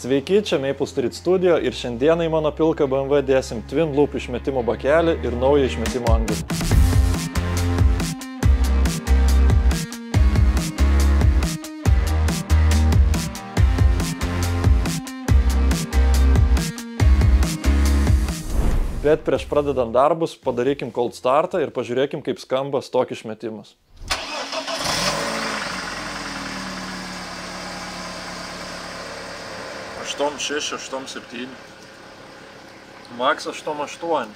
Sveiki, čia Maple Street Studio ir šiandieną į mano pilką BMW dėsim Twin Loop išmetimo bakelį ir naują išmetimo angą. Bet prieš pradedant darbus padarykim cold startą ir pažiūrėkim, kaip skamba stok išmetimas. Aštuom 6, 8, 7. Max 8, 8.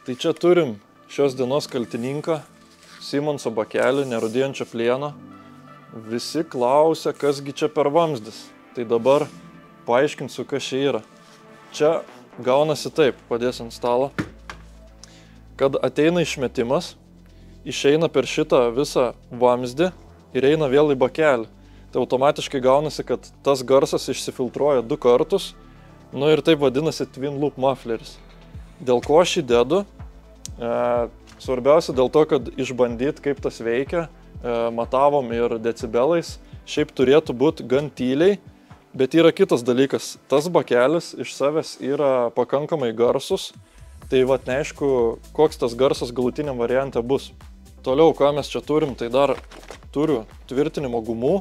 Tai čia turim šios dienos kaltininką, Simonso bakelį, nerūdijančio plieno. Visi klausia, kasgi čia per vamzdis. Tai dabar paaiškinsiu, kas čia yra. Čia gaunasi taip, padėsiu ant stalo, kad ateina išmetimas, išeina per šitą visą vamzdį ir eina vėl į bakelį. Tai automatiškai gaunasi, kad tas garsas išsifiltruoja 2 kartus, nu ir taip vadinasi Twin Loop muffleris. Dėl ko aš įdedu? Svarbiausia dėl to, kad išbandyt, kaip tas veikia, matavom ir decibelais, šiaip turėtų būti gan tyliai, bet yra kitas dalykas. Tas bakelis iš savęs yra pakankamai garsus, tai vat neaišku, koks tas garsas galutiniam variante bus. Toliau, ką mes čia turim, tai dar turiu tvirtinimo gumų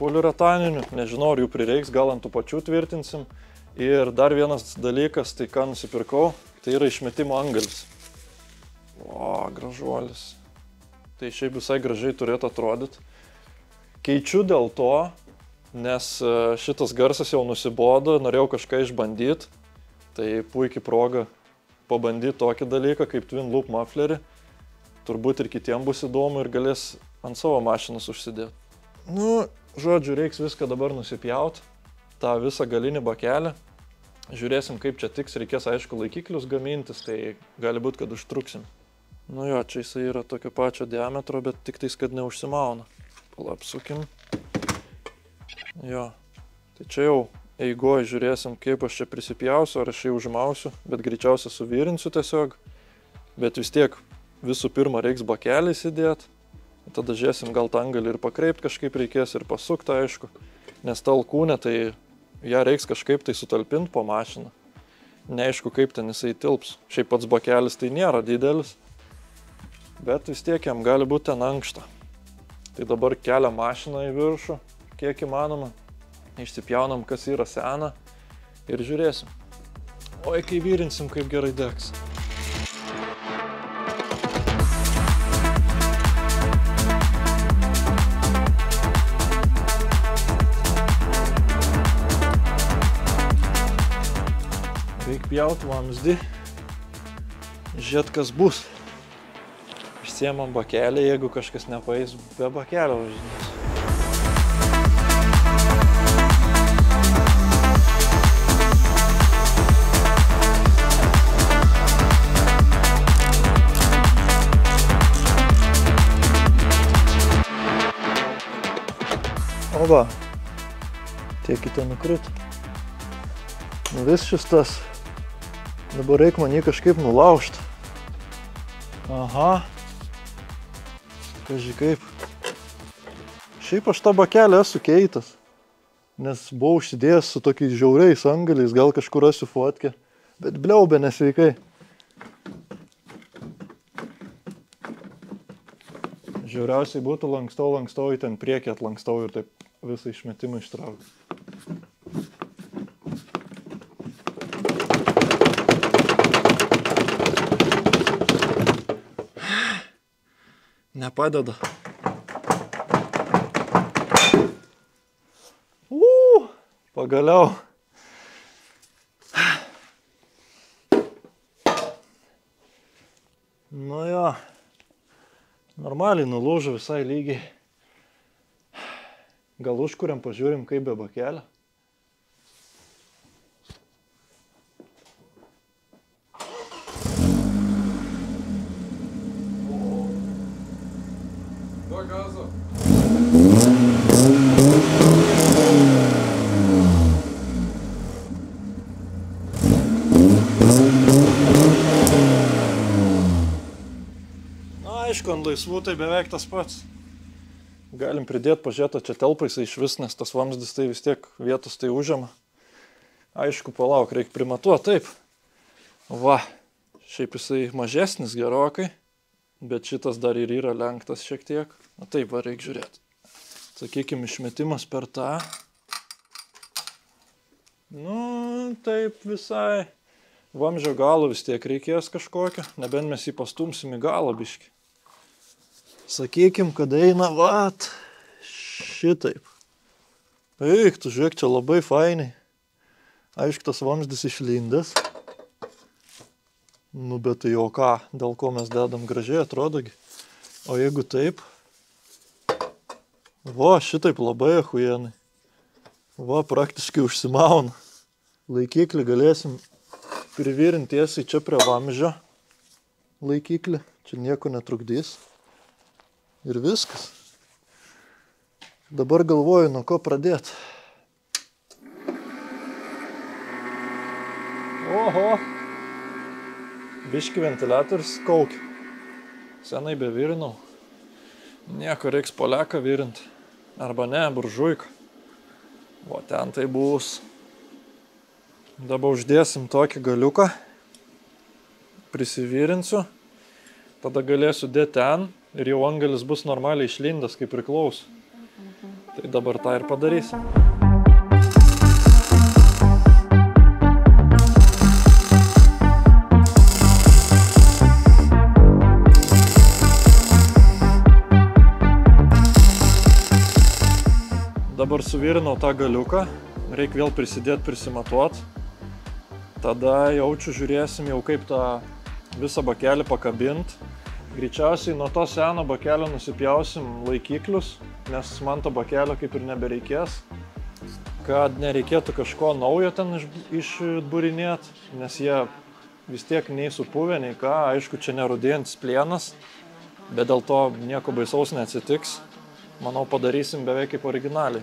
poliuretaninių, nežinau, ar jų prireiks, gal ant tų pačių tvirtinsim. Ir dar vienas dalykas, tai ką nusipirkau, tai yra išmetimo angalis. O, gražuolis. Tai šiaip visai gražiai turėtų atrodyti. Keičiu dėl to, nes šitas garsas jau nusibodo, norėjau kažką išbandyti. Tai puikiai proga pabandyti tokį dalyką kaip Twin Loop mufflerį. Turbūt ir kitiems bus įdomu ir galės ant savo mašinos užsidėti. Nu, žodžiu, reiks viską dabar nusipjauti, tą visą galinį bakelį. Žiūrėsim, kaip čia tiks, reikės aišku laikiklius gamintis, tai gali būti, kad užtruksim. Nu jo, čia jisai yra tokio pačio diametro, bet tik tais, kad neužsimauna. Palapsukim. Jo, tai čia jau eigoj žiūrėsim, kaip aš čia prisipjausiu, ar aš čia užmausiu, bet greičiausiai suvirinsiu tiesiog. Bet vis tiek visų pirma reiks bakelį įsidėti, tada žiūrėsim, gal tą angalį ir pakreipt kažkaip reikės ir pasukti, aišku, nes ta alkūnė, tai ją reiks kažkaip tai sutalpinti po mašiną. Neaišku, kaip ten jisai tilps. Šiaip pats bakelis tai nėra didelis, bet vis tiek jam gali būti ten ankšta. Tai dabar keliam mašiną į viršų, kiek įmanoma. Išsipjaunam, kas yra sena ir žiūrėsim. Oi, kai vyrinsim, kaip gerai degs. Reik pjaut vamzdį, žiūrėt, kas bus. Išsiemam bakelį, jeigu kažkas nepaeis be bakelio važinės. Oba, tiek į ten nukrito. Nu vis šis tas. Dabar reik man jį kažkaip nulaužti. Aha. Kaži kaip. Šiaip aš tą bakelį esu keitęs, nes buvau užsidėjęs su tokiais žiauriais angaliais, gal kažkur rasiu fotkę, bet bliaubė nesveikai. Žiauriausiai būtų lankstau į ten priekį atlankstau ir taip visą išmetimą ištraukti. Nepadeda. Pagaliau. Nu jo, normaliai nulūžo visai lygiai. Gal užkuriam, pažiūrim, kaip be bakelio. Duok gazo. aišku, ant laisvų tai beveik tas pats. Galim pridėti, pažiūrėti, čia telpa jisai iš vis, nes tas vamzdis tai vis tiek vietos tai užima. Aišku, palauk, reikia primatuoti, taip. Va, šiaip jisai mažesnis gerokai, bet šitas dar ir yra lenktas šiek tiek. Na taip, va, reikia žiūrėti. Sakykime, išmetimas per tą. Nu, taip visai. Vamzdžio galo vis tiek reikės kažkokio, nebent mes jį pastumsim į galą biškį. Sakykim, kad eina, vat, šitaip. Eik, tu žiūrėk, čia labai fainiai. Aišku, tas vamzdis išlindęs. Nu, bet tai jau ką, dėl ko mes dedam gražiai atrodogi. O jeigu taip, va, šitaip labai achujenai. Va, praktiškai užsimauna. Laikiklį galėsim privirinti tiesiai čia prie vamzdžio. Laikiklį, čia nieko netrukdys. Ir viskas. Dabar galvoju, nuo ko pradėti. Oho! Biški ventiliatorius kaukia. Senai bevirinau. Nieko reiks poliaką virinti. Arba ne, buržuiką. O ten tai bus. Dabar uždėsim tokį galiuką. Prisivirinsiu. Tada galėsiu dėti ten. Ir jau angelis bus normaliai išlindęs, kaip priklauso. Tai dabar tą ir padarysim. Dabar suvirinau tą galiuką, reikia vėl prisidėti, prisimatuoti. Tada jaučiu, žiūrėsim jau kaip tą visą bakelį pakabinti. Greičiausiai nuo to seno bakelio nusipjausim laikiklius, nes man to bakelio kaip ir nebereikės. Kad nereikėtų kažko naujo ten išburinėti, nes jie vis tiek nei supuvę, nei ką. Aišku, čia nerudėjantis plienas, bet dėl to nieko baisaus neatsitiks. Manau, padarysim beveik kaip originaliai.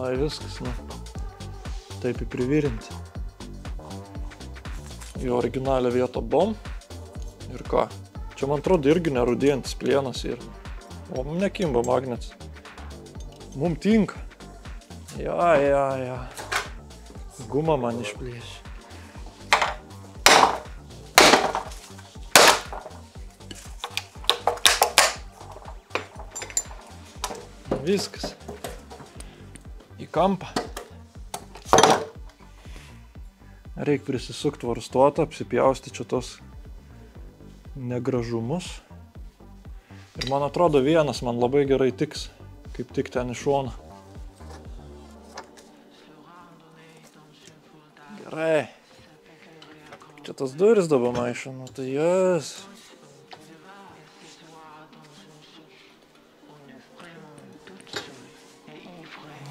Ai, viskas, nu. Taip įprivirinti. Į originalią vietą bom. Ir ką? Čia, man atrodo, irgi nerudėjantis plienas yra. O nekimba magnetas. Mum tinka. Ja. Guma man išplėšia. Viskas. Į kampą. Reikia prisisukti varstotą, apsipjausti čia tos negražumus. Ir man atrodo, vienas man labai gerai tiks, kaip tik ten iš šono. Gerai. Čia tas duris dabar maišo, nu tai jas.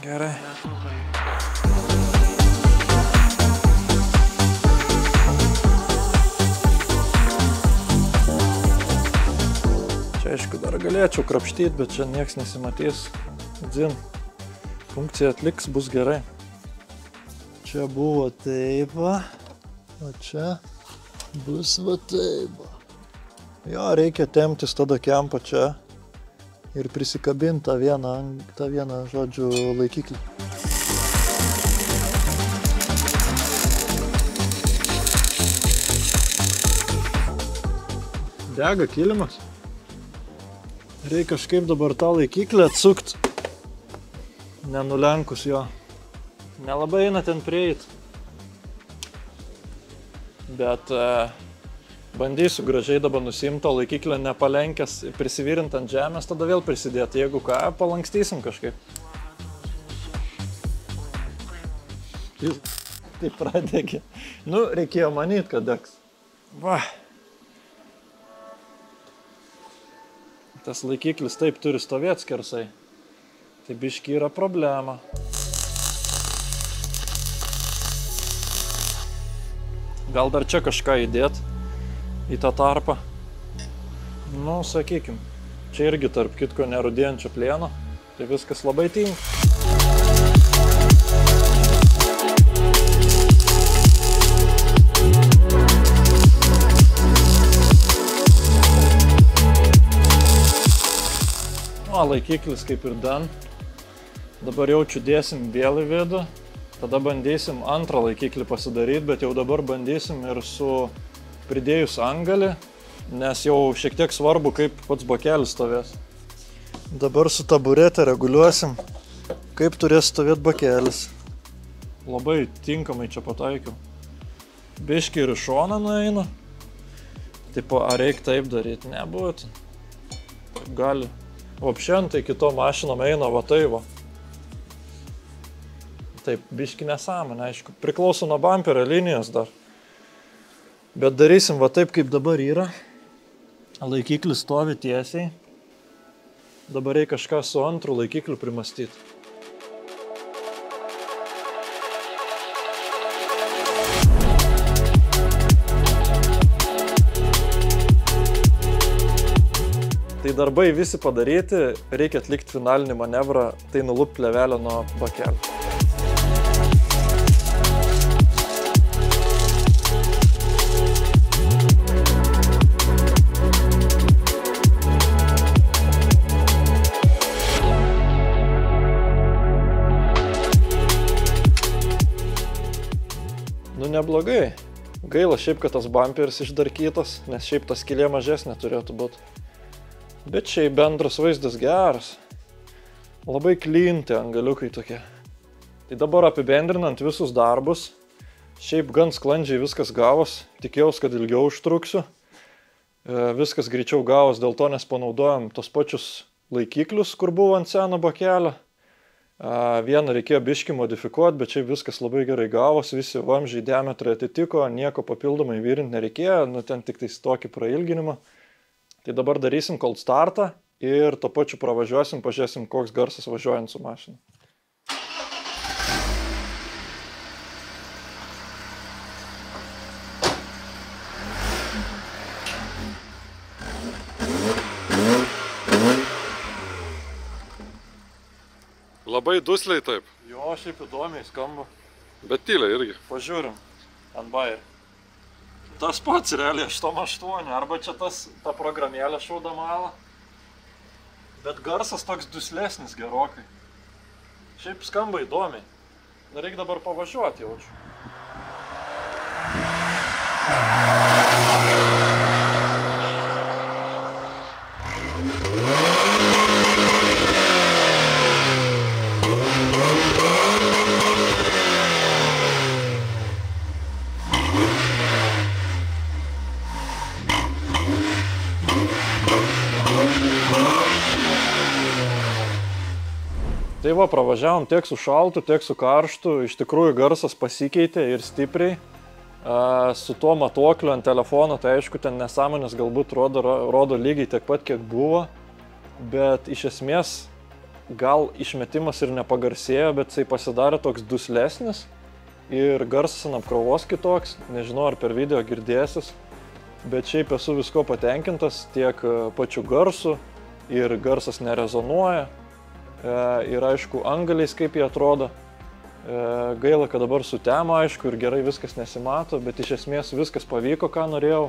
Gerai. Čia aišku dar galėčiau krapštyti, bet čia nieks nesimatys. Dzin. Funkcija atliks, bus gerai. Čia buvo taip va. O čia bus va taip va. Jo, reikia temptis tada kempą čia. Ir prisikabinti tą vieną, žodžiu, laikiklį. Dega kilimas. Reikia kažkaip dabar tą laikiklį atsukti. Nenulenkus jo. Nelabai eina ten prieit. Bet bandysiu gražiai dabar nusimto laikiklio nepalenkęs, prisivirint ant žemės, tada vėl prisidėti. Jeigu ką, palankstysim kažkaip. Tai pradegė. Nu, reikėjo manyti, kad degs. Va. Tas laikiklis taip turi stovėti skersai. Tai biški yra problema. Gal dar čia kažką įdėt į tą tarpą. Nu, sakykim, čia irgi tarp kitko nerudėjančio plieno, tai viskas labai tinka. laikiklis kaip ir dan. Dabar jaučiu dėsim vėl į vidų. Tada bandysim antrą laikiklį pasidaryti, bet jau dabar bandysim ir su pridėjus angalį, nes jau šiek tiek svarbu, kaip pats bakelis stovės. Dabar su taburetė reguliuosim, kaip turės stovėti bakelis. Labai tinkamai čia pataikiau. Biškį ir iš šoną nueina. Tipo, ar reikia taip daryti? Nebūt. Gali. Vapšiant, tai kito mašinom eina va tai va. Taip, biški nesąmonė, aišku. Priklauso nuo bamperio linijos dar. Bet darysim va taip, kaip dabar yra. Laikiklis stovi tiesiai. Dabar reikia kažką su antru laikikliu primastyti. Tai darbai visi padaryti, reikia atlikti finalinį manevrą, tai nulupt plėvelę nuo bakelio. Nu neblogai. Gaila šiaip, kad tas bamperis išdarkytas, nes šiaip tas skylė mažesnė turėtų būti. Bet šiaip bendras vaizdas geras. Labai klinti angaliukai tokie. Tai dabar apibendrinant visus darbus, šiaip gan sklandžiai viskas gavos, tikėjaus, kad ilgiau užtruksiu. Viskas greičiau gavos dėl to, nes panaudojom tos pačius laikiklius, kur buvo ant seno bakelio. Vieną reikėjo biškį modifikuoti, bet šiaip viskas labai gerai gavos, visi vamzdžiai diametrai atitiko, nieko papildomai virinti nereikėjo, nu ten tik tais tokį prailginimą. Tai dabar darysim cold startą ir to pačiu pravažiuosim, pažiūrėsim, koks garsas važiuojant su mašina. Labai dusliai taip. Jo, šiaip įdomiai skamba. Bet tyliai irgi. Pažiūrim ant bairį. Tas pats realiai 8.8, arba čia ta programėlė šaudamalą. Bet garsas toks duslesnis gerokai. Šiaip skamba įdomiai. Reikia dabar pavažiuoti jaučiu. Tai va, pravažiavom tiek su šaltu, tiek su karštu, iš tikrųjų garsas pasikeitė ir stipriai. Su tuo matuokliu ant telefono, tai aišku, ten nesąmonės galbūt rodo lygiai tiek pat, kiek buvo, bet iš esmės gal išmetimas ir nepagarsėjo, bet jisai pasidarė toks duslesnis ir garsas ant apkrovos kitoks, nežinau ar per video girdėsis, bet šiaip esu visko patenkintas, tiek pačių garsų ir garsas nerezonuoja. Ir aišku, angaliais kaip jie atrodo. Gaila, kad dabar sutemo, aišku, ir gerai viskas nesimato, bet iš esmės viskas pavyko, ką norėjau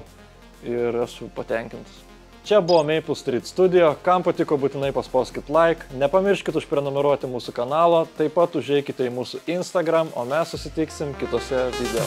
ir esu patenkintas. Čia buvo Maple Street Studio, kam patiko būtinai paspauskit like, nepamirškit užprenumeruoti mūsų kanalą, taip pat užeikite į mūsų Instagram, o mes susitiksim kitose video.